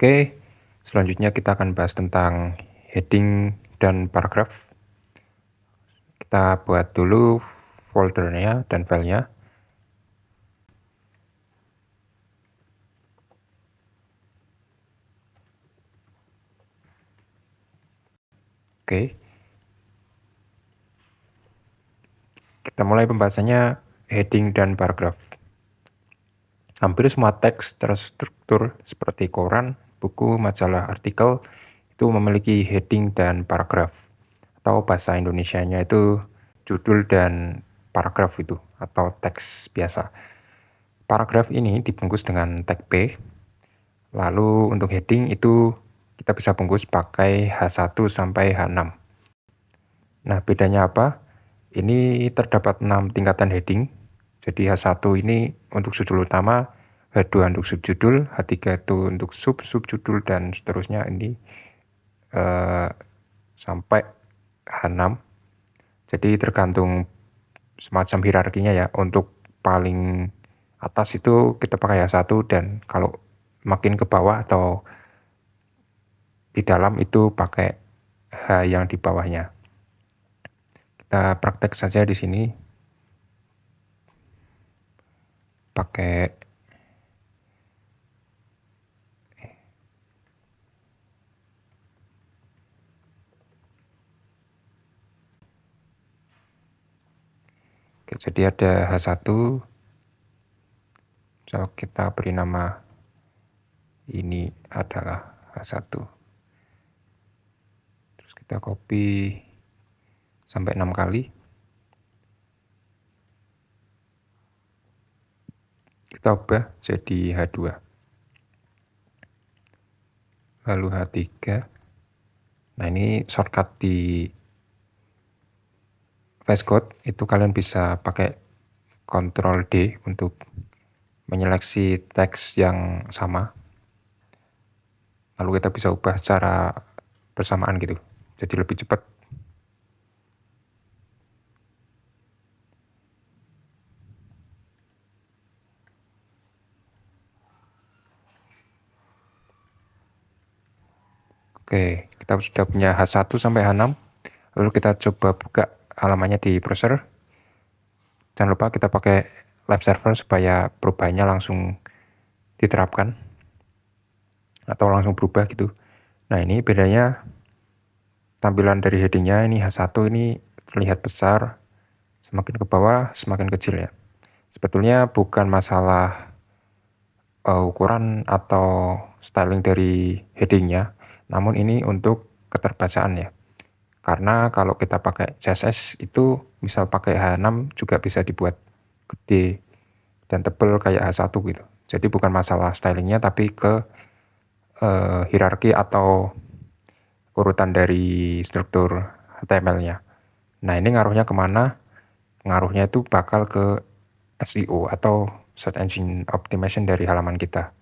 Oke, selanjutnya kita akan bahas tentang heading dan paragraf. Kita buat dulu foldernya dan filenya. Oke, kita mulai pembahasannya heading dan paragraf. Hampir semua teks terstruktur seperti koran, buku, majalah, artikel itu memiliki heading dan paragraf, atau bahasa Indonesianya itu judul dan paragraf itu, atau teks biasa. Paragraf ini dibungkus dengan tag B. Lalu untuk heading itu kita bisa bungkus pakai H1 sampai H6. Nah, bedanya apa? Ini terdapat 6 tingkatan heading. Jadi H1 ini untuk judul utama, H2 untuk subjudul, H3 itu untuk subjudul, dan seterusnya ini sampai H6. Jadi tergantung semacam hierarkinya ya. Untuk paling atas itu kita pakai H1, dan kalau makin ke bawah atau di dalam itu pakai H yang di bawahnya. Kita praktek saja di sini pakai Oke, jadi ada H1, misal kita beri nama ini adalah H1. Terus kita copy sampai 6 kali. Kita ubah jadi H2. Lalu H3. Nah, ini shortcut di VS Code, itu kalian bisa pakai Ctrl D untuk menyeleksi teks yang sama. Lalu kita bisa ubah secara bersamaan gitu, jadi lebih cepat. Oke, kita sudah punya H1 sampai H6. Lalu kita coba buka halamannya di browser. Jangan lupa kita pakai live server supaya perubahannya langsung diterapkan atau langsung berubah gitu. Nah, ini bedanya tampilan dari headingnya. Ini H1 ini terlihat besar, semakin ke bawah semakin kecil ya. Sebetulnya bukan masalah ukuran atau styling dari headingnya, namun ini untuk keterbacaan ya. Karena kalau kita pakai CSS itu misal pakai H6 juga bisa dibuat gede dan tebal kayak H1 gitu. Jadi bukan masalah stylingnya, tapi ke hierarki atau urutan dari struktur HTML-nya. Nah, ini ngaruhnya kemana? Ngaruhnya itu bakal ke SEO atau Search Engine Optimization dari halaman kita.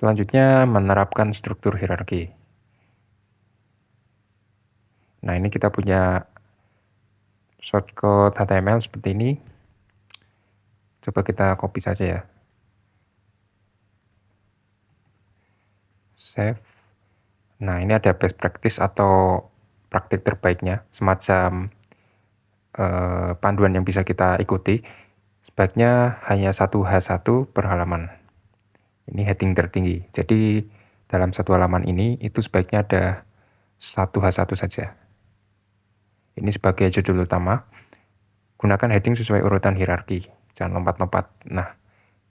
Selanjutnya, menerapkan struktur hierarki. Nah, ini kita punya shortcode HTML seperti ini. Coba kita copy saja ya. Save. Nah, ini ada best practice atau praktik terbaiknya, semacam panduan yang bisa kita ikuti. Sebaiknya hanya satu H1 per halaman. Ini heading tertinggi. Jadi dalam satu halaman ini itu sebaiknya ada satu H1 saja. Ini sebagai judul utama. Gunakan heading sesuai urutan hierarki. Jangan lompat-lompat. Nah,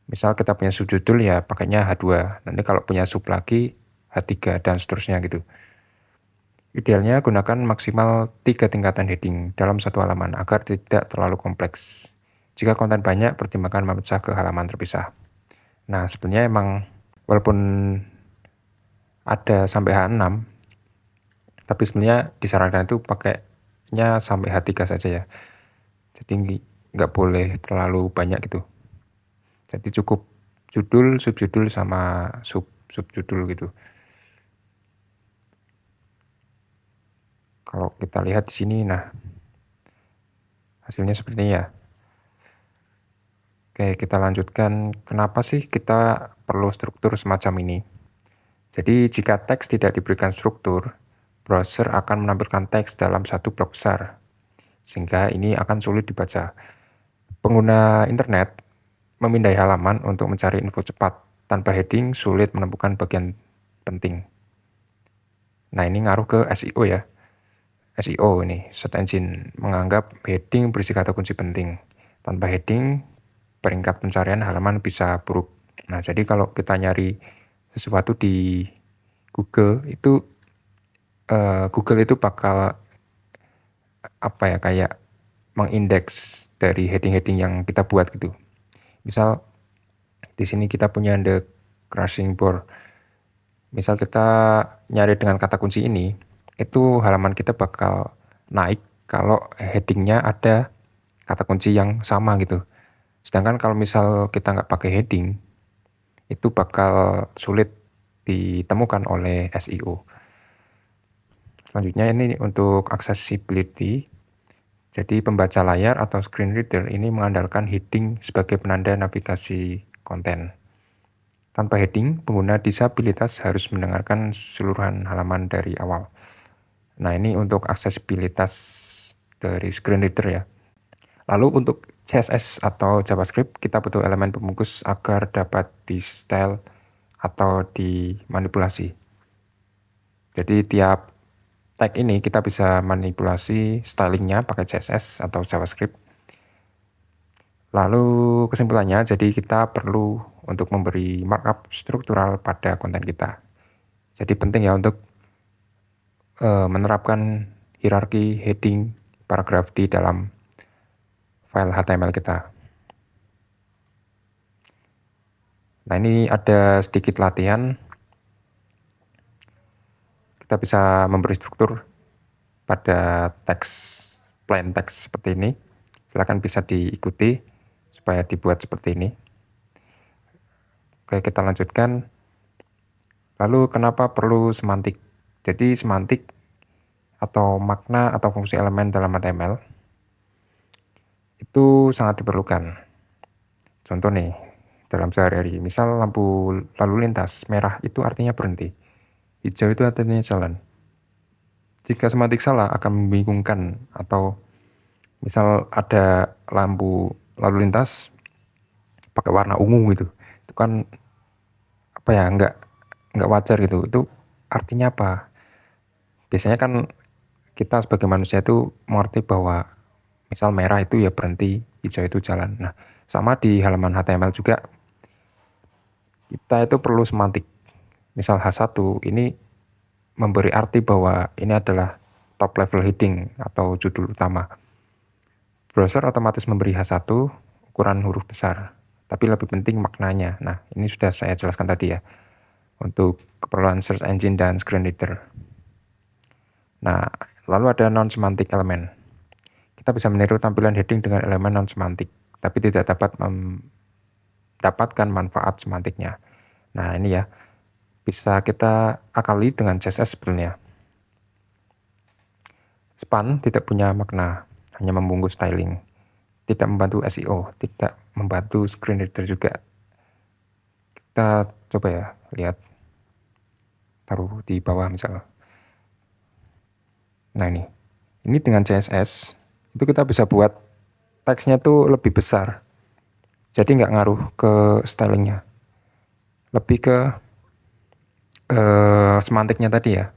misal kita punya subjudul ya pakainya H2. Nanti kalau punya sub lagi H3 dan seterusnya gitu. Idealnya gunakan maksimal 3 tingkatan heading dalam satu halaman agar tidak terlalu kompleks. Jika konten banyak, pertimbangkan memecah ke halaman terpisah. Nah, sebenarnya emang walaupun ada sampai H6, tapi sebenarnya disarankan itu pakainya sampai H3 saja ya. Jadi nggak boleh terlalu banyak gitu. Jadi cukup judul, subjudul, sama subjudul gitu. Kalau kita lihat di sini, nah hasilnya seperti ini ya. Oke, kita lanjutkan. Kenapa sih kita perlu struktur semacam ini? Jadi, jika teks tidak diberikan struktur, browser akan menampilkan teks dalam satu blok besar, sehingga ini akan sulit dibaca. Pengguna internet memindai halaman untuk mencari info cepat. Tanpa heading, sulit menemukan bagian penting. Nah, ini ngaruh ke SEO ya. SEO ini, search engine, menganggap heading berisi kata kunci penting. Tanpa heading, peringkat pencarian halaman bisa buruk. Nah, jadi kalau kita nyari sesuatu di Google itu Google itu bakal apa ya, kayak mengindeks dari heading-heading yang kita buat gitu. Misal di sini kita punya the crashing board. Misal kita nyari dengan kata kunci ini, itu halaman kita bakal naik kalau headingnya ada kata kunci yang sama gitu. Sedangkan kalau misal kita nggak pakai heading, itu bakal sulit ditemukan oleh SEO. Selanjutnya ini untuk accessibility. Jadi pembaca layar atau screen reader ini mengandalkan heading sebagai penanda navigasi konten. Tanpa heading, pengguna disabilitas harus mendengarkan seluruhan halaman dari awal. Nah, ini untuk aksesibilitas dari screen reader ya. Lalu untuk CSS atau JavaScript, kita butuh elemen pembungkus agar dapat di-style atau dimanipulasi. Jadi tiap tag ini kita bisa manipulasi stylingnya pakai CSS atau JavaScript. Lalu kesimpulannya, jadi kita perlu untuk memberi markup struktural pada konten kita. Jadi penting ya untuk menerapkan hierarki heading paragraf di dalam file HTML kita. Nah, ini ada sedikit latihan. Kita bisa memberi struktur pada teks, plain text seperti ini. Silakan bisa diikuti supaya dibuat seperti ini. Oke, kita lanjutkan. Lalu kenapa perlu semantik? Jadi semantik atau makna atau fungsi elemen dalam HTML itu sangat diperlukan. Contoh nih, dalam sehari-hari, misal lampu lalu lintas merah itu artinya berhenti, hijau itu artinya jalan. Jika semantik salah akan membingungkan, atau misal ada lampu lalu lintas pakai warna ungu gitu, itu kan apa ya, nggak wajar gitu. Itu artinya apa? Biasanya kan kita sebagai manusia itu mengerti bahwa misal merah itu ya berhenti, hijau itu jalan. Nah, sama di halaman HTML juga kita itu perlu semantik. Misal H1 ini memberi arti bahwa ini adalah top level heading atau judul utama. Browser otomatis memberi H1 ukuran huruf besar, tapi lebih penting maknanya. Nah, ini sudah saya jelaskan tadi ya, untuk keperluan search engine dan screen reader. Nah, lalu ada non-semantic elemen. Kita bisa meniru tampilan heading dengan elemen non-semantik, tapi tidak dapat mendapatkan manfaat semantiknya. Nah, ini ya, bisa kita akali dengan CSS sebenarnya. Span tidak punya makna, hanya membungkus styling. Tidak membantu SEO, tidak membantu screen reader juga. Kita coba ya, lihat. Taruh di bawah misalnya. Nah ini dengan CSS, itu kita bisa buat teksnya tuh lebih besar. Jadi nggak ngaruh ke stylingnya. Lebih ke semantiknya tadi ya.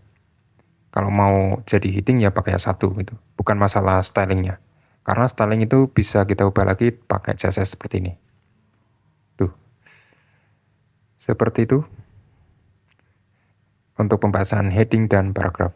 Kalau mau jadi heading ya pakai satu gitu. Bukan masalah stylingnya. Karena styling itu bisa kita ubah lagi pakai CSS seperti ini. Tuh. Seperti itu untuk pembahasan heading dan paragraf.